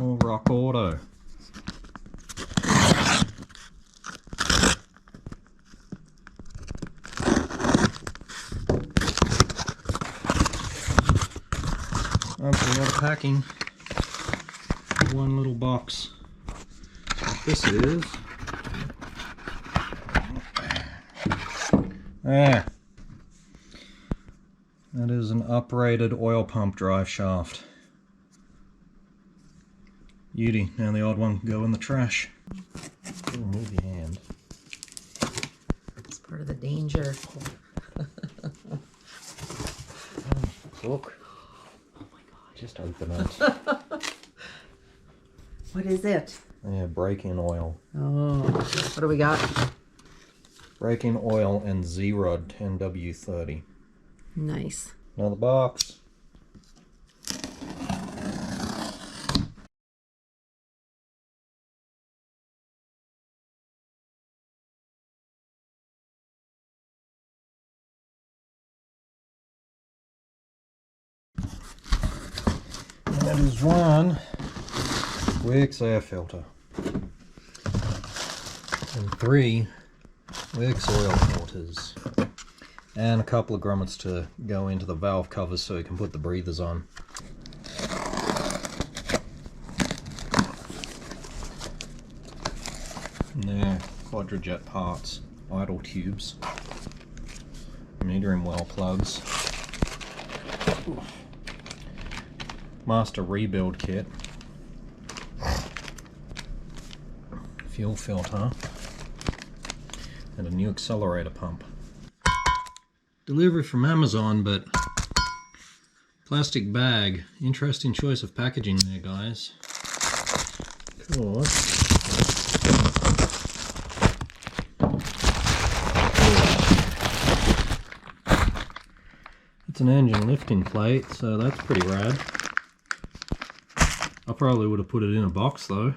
More Rock Auto. That's a lot of packing. One little box. This is. That is an uprated oil pump drive shaft. Beauty. Now the odd one can go in the trash. Move your hand. It's part of the danger. Look. Oh my god. Just open it. What is it? Yeah, brake-in oil. Oh, what do we got? Brake-in oil and Z-Rod 10W30. Nice. Another box. And that is one Wix air filter. And 3 Wix oil filters. And a couple of grommets to go into the valve covers so you can put the breathers on. And there, Quadrajet parts, idle tubes, metering well plugs, master rebuild kit, fuel filter, and a new accelerator pump. Delivery from Amazon, but plastic bag. Interesting choice of packaging there, guys. Cool. It's an engine lifting plate, so that's pretty rad. I probably would have put it in a box though.